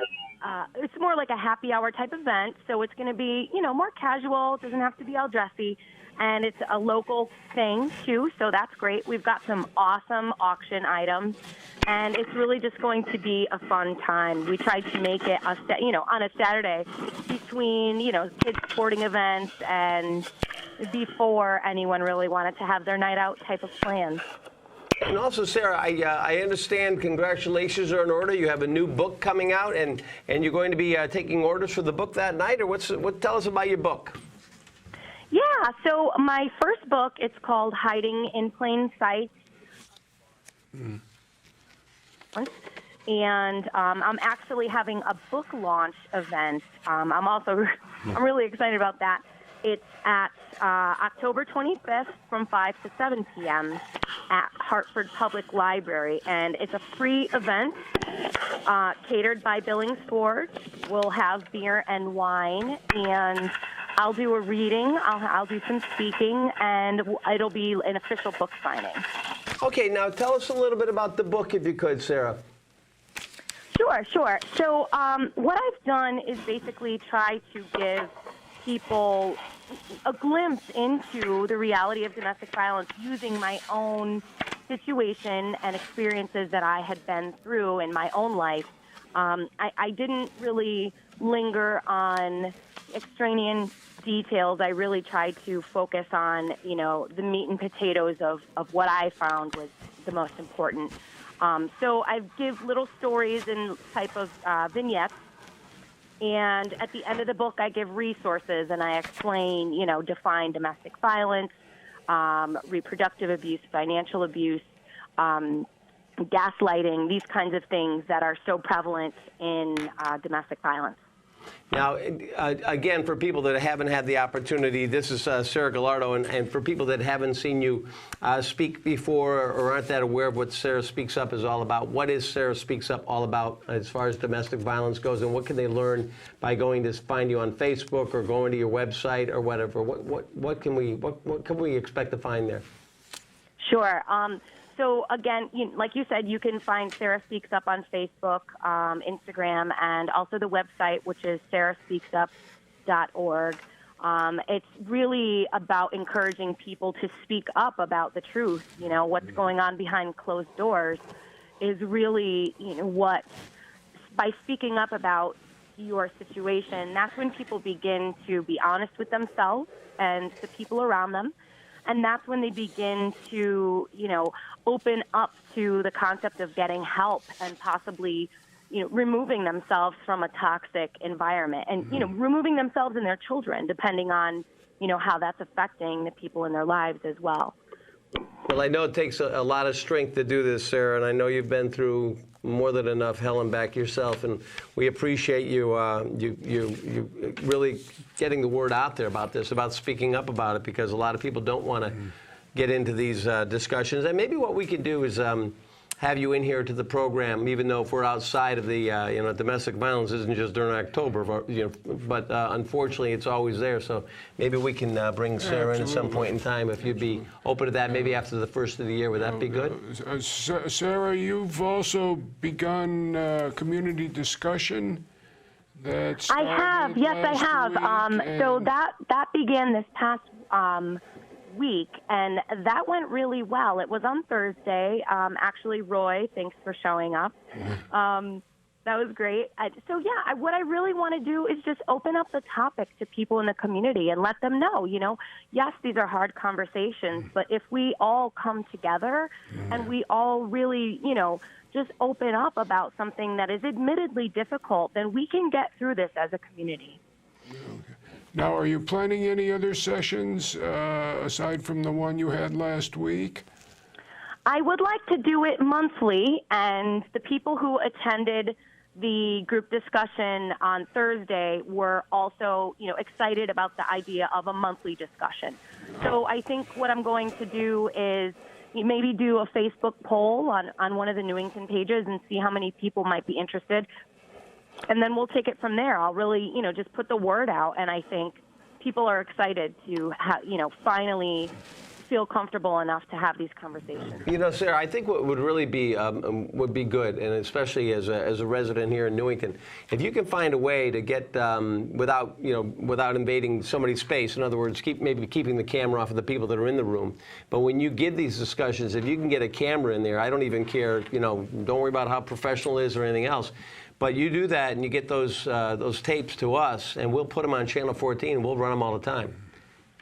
it's more like a happy hour type event. So it's going to be, more casual. It doesn't have to be all dressy. And it's a local thing, too, so that's great. We've got some awesome auction items, and it's really just going to be a fun time. We tried to make it, on a Saturday between, kids' sporting events and before anyone really wanted to have their night out type of plans. And also, Sarah, I understand congratulations are in order. You have a new book coming out, and you're going to be taking orders for the book that night, or tell us about your book. Yeah, so my first book, it's called Hiding in Plain Sight. And I'm actually having a book launch event. I'm really excited about that. It's at October 25th from 5 to 7 p.m. at Hartford Public Library. And it's a free event catered by Billings Ford. We'll have beer and wine, and I'll do a reading, I'll do some speaking, and it'll be an official book signing. Okay, now tell us a little bit about the book, if you could, Sarah. Sure. So what I've done is basically try to give people a glimpse into the reality of domestic violence using my own situation and experiences that I had been through in my own life. I didn't really linger on extraneous details. I really tried to focus on, the meat and potatoes of what I found was the most important. So I give little stories and type of vignettes. And at the end of the book, I give resources and I explain, define domestic violence, reproductive abuse, financial abuse, gaslighting, these kinds of things that are so prevalent in domestic violence. Now, again, for people that haven't had the opportunity, this is Sarah Gallardo, and for people that haven't seen you speak before or aren't that aware of what Sarah Speaks Up is all about, what is Sarah Speaks Up all about as far as domestic violence goes, and what can they learn by going to find you on Facebook or going to your website or whatever? What can we expect to find there? Sure. So again, like you said, you can find Sarah Speaks Up on Facebook, Instagram, and also the website, which is sarahspeaksup.org. It's really about encouraging people to speak up about the truth. What's going on behind closed doors is really, by speaking up about your situation, that's when people begin to be honest with themselves and the people around them. And that's when they begin to, open up to the concept of getting help and possibly, removing themselves from a toxic environment and, removing themselves and their children, depending on, how that's affecting the people in their lives as well. Well, I know it takes a lot of strength to do this, Sarah, and I know you've been through more than enough hell and back yourself, and we appreciate you you really getting the word out there about this, about speaking up about it, because a lot of people don't want to get into these discussions. And maybe what we can do is have you in here to the program, even though if we're outside of the, domestic violence isn't just during October, but unfortunately it's always there. So maybe we can bring Sarah in at some point in time if you'd be open to that, maybe after the first of the year. Would that be good? Sarah, you've also begun community discussion. I have, yes, I have. So that began this past week, and that went really well. It was on Thursday. Actually, Roy, thanks for showing up. That was great. What I really want to do is just open up the topic to people in the community and let them know, yes, these are hard conversations, but if we all come together and we all really, just open up about something that is admittedly difficult, then we can get through this as a community. Okay. Now, are you planning any other sessions aside from the one you had last week? I would like to do it monthly, and the people who attended the group discussion on Thursday were also, excited about the idea of a monthly discussion. So I think what I'm going to do is maybe do a Facebook poll on one of the Newington pages and see how many people might be interested. And then we'll take it from there. I'll really, just put the word out, and I think people are excited to, finally feel comfortable enough to have these conversations. Sarah, I think what would really be good, and especially as a resident here in Newington, if you can find a way to get without invading somebody's space. In other words, maybe keeping the camera off of the people that are in the room. But when you give these discussions, if you can get a camera in there, I don't even care. Don't worry about how professional it is or anything else. But you do that, and you get those tapes to us, and we'll put them on Channel 14, and we'll run them all the time.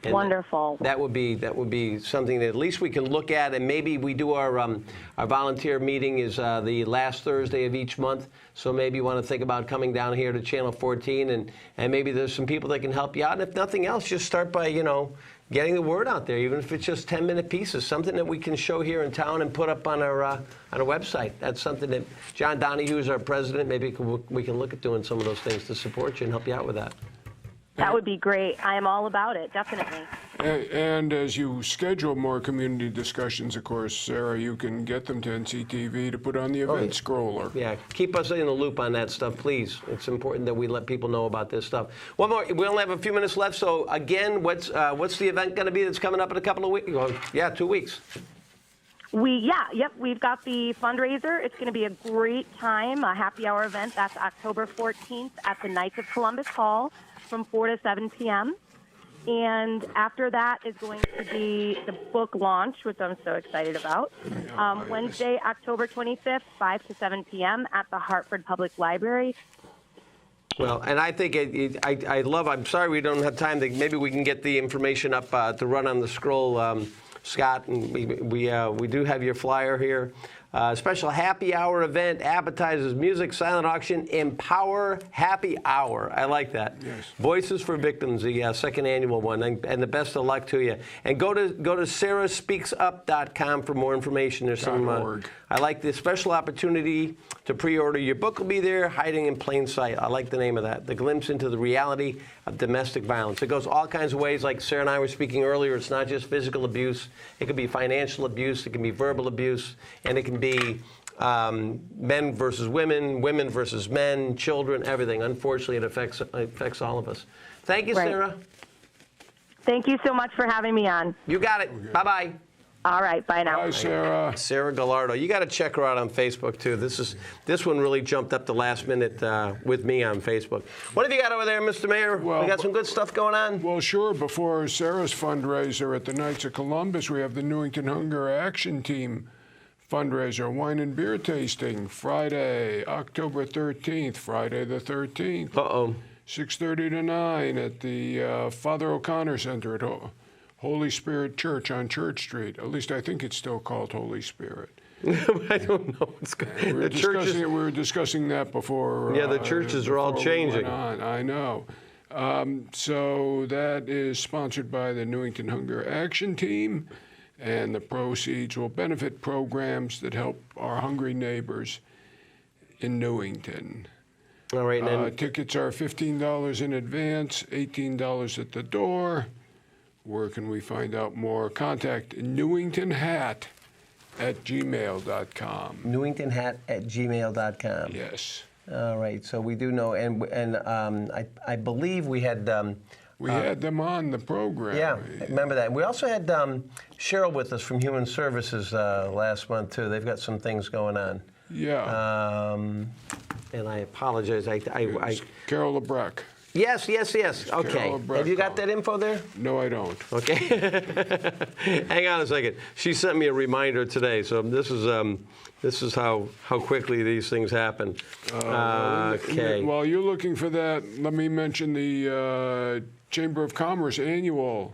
And wonderful. That would be something that at least we can look at, and maybe we do our volunteer meeting is the last Thursday of each month. So maybe you want to think about coming down here to Channel 14, and maybe there's some people that can help you out. And if nothing else, just start by getting the word out there, even if it's just 10-minute pieces, something that we can show here in town and put up on our website. That's something that John Donahue is our president. Maybe we can look at doing some of those things to support you and help you out with that. That would be great. I am all about it, definitely. And as you schedule more community discussions, of course, Sarah, you can get them to NCTV to put on the event scroller. Yeah, keep us in the loop on that stuff, please. It's important that we let people know about this stuff. One more. We only have a few minutes left, so again, what's the event going to be that's coming up in a couple of weeks? Well, 2 weeks. We've got the fundraiser. It's going to be a great time, a happy hour event. That's October 14th at the Knights of Columbus Hall from 4 to 7 p.m. And after that is going to be the book launch, which I'm so excited about. Wednesday, October 25th, 5 to 7 p.m. at the Hartford Public Library. Well, and I think I'm sorry we don't have time. Maybe we can get the information up to run on the scroll, Scott, and we do have your flyer here. Special happy hour event, appetizers, music, silent auction, Empower Happy Hour. I like that. Yes. Voices for Victims, the second annual one, and the best of luck to you. And go to sarahspeaksup.com for more information. There's some. I like the special opportunity to pre-order. Your book will be there, hiding in plain sight. I like the name of that. The glimpse into the reality of domestic violence. It goes all kinds of ways. Like Sarah and I were speaking earlier, it's not just physical abuse. It can be financial abuse. It can be verbal abuse, and it can be men versus women, women versus men, children, everything. Unfortunately, it affects all of us. Thank you, Sarah. Thank you so much for having me on. You got it. Okay. Bye-bye. All right, bye now. Bye, Sarah. Sarah Gallardo. You got to check her out on Facebook, too. This one really jumped up the last minute with me on Facebook. What have you got over there, Mr. Mayor? We got some good stuff going on? Well, sure. Before Sarah's fundraiser at the Knights of Columbus, we have the Newington Hunger Action Team fundraiser, wine and beer tasting, Friday, October 13th, Friday the 13th. Uh-oh. 6:30 to 9 at the Father O'Connor Center at Holy Spirit Church on Church Street. At least I think it's still called Holy Spirit. I don't know what's going on. We were discussing that before. Yeah, the churches are all changing. I know. So that is sponsored by the Newington Hunger Action Team, and the proceeds will benefit programs that help our hungry neighbors in Newington. All right, and Tickets are $15 in advance, $18 at the door. Where can we find out more? Contact newingtonhat@gmail.com. newingtonhat@gmail.com. Yes. All right, so we do know, and I believe we had. We had them on the program. Yeah, I remember that. We also had Cheryl with us from Human Services last month too. They've got some things going on. Yeah. And I apologize. I Carol LeBrecq. yes. Okay. Carol Have you got LeBrecq. that info there? No, I don't. Okay. Hang on a second. She sent me a reminder today, so this is how quickly these things happen. Okay. While you're looking for that, let me mention the Chamber of Commerce annual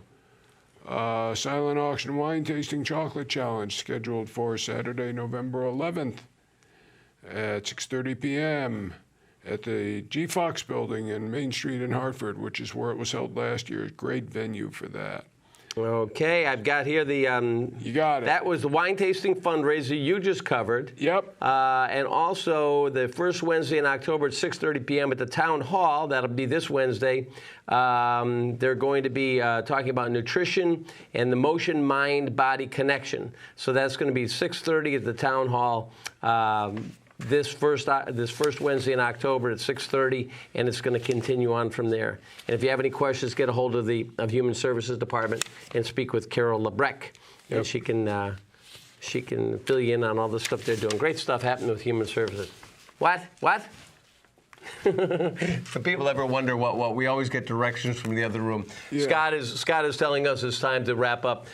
silent auction wine tasting chocolate challenge scheduled for Saturday, November 11th at 6:30 p.m. at the G. Fox Building in Main Street in Hartford, which is where it was held last year. Great venue for that. Okay, I've got here the. You got it. That was the wine tasting fundraiser you just covered. Yep. And also the first Wednesday in October at 6:30 p.m. at the Town Hall. That'll be this Wednesday. They're going to be talking about nutrition and the motion, mind, body connection. So that's going to be 6:30 at the Town Hall. This first Wednesday in October at 6:30, and it's going to continue on from there. And if you have any questions, get a hold of the Human Services Department and speak with Carol LeBrecq, and she can fill you in on all the stuff they're doing. Great stuff happening with Human Services. What? If people ever wonder what we always get directions from the other room. Yeah. Scott is telling us it's time to wrap up.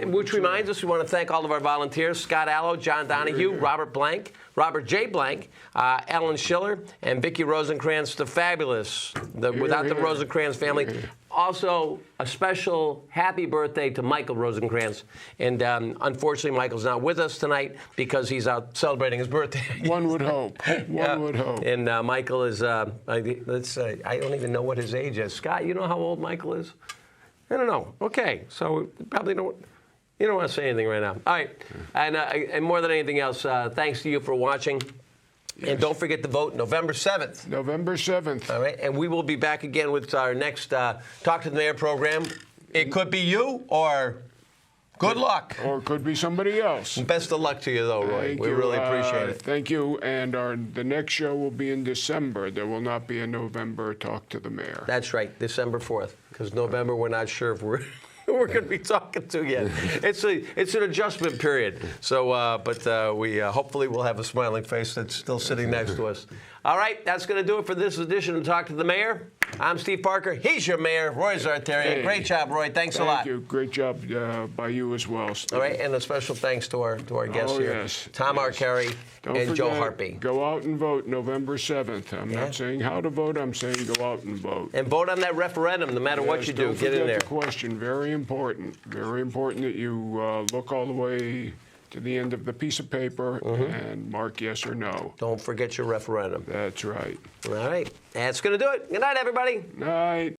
Which reminds us, we want to thank all of our volunteers: Scott Allo, John Donahue, Robert J. Blank, Ellen Schiller, and Vicki Rosenkrantz, the fabulous, without the Rosenkrantz family. Also, a special happy birthday to Michael Rosenkrantz. And unfortunately, Michael's not with us tonight because he's out celebrating his birthday. One would hope. One would hope. And Michael is, I don't even know what his age is. Scott, you know how old Michael is? I don't know. Okay, so probably don't. You don't want to say anything right now. All right, and more than anything else, thanks to you for watching. Yes. And don't forget to vote November 7th. November 7th. All right, and we will be back again with our next Talk to the Mayor program. It could be you, or good luck. Or it could be somebody else. Best of luck to you, though, Roy. We really appreciate it. Thank you. And the next show will be in December. There will not be a November Talk to the Mayor. That's right, December 4th, because November we're not sure if we're going to be talking to yet. It's an adjustment period. So, but we hopefully we'll have a smiling face that's still sitting next to us. All right, that's going to do it for this edition of Talk to the Mayor. I'm Steve Parker. He's your mayor, Roy Zartarian. Hey. Great job, Roy. Thanks a lot. Thank you. Great job by you as well, Steve. All right, and a special thanks to our guests here, yes. Tom Arcari Don't and forget, Joe Harpy. Go out and vote November 7th. I'm not saying how to vote. I'm saying go out and vote. And vote on that referendum, no matter what you do. Don't Get in forget there. the question. Very important. Very important that you look all the way to the end of the piece of paper and mark yes or no. Don't forget your referendum. That's right. All right, that's going to do it. Good night, everybody. Night.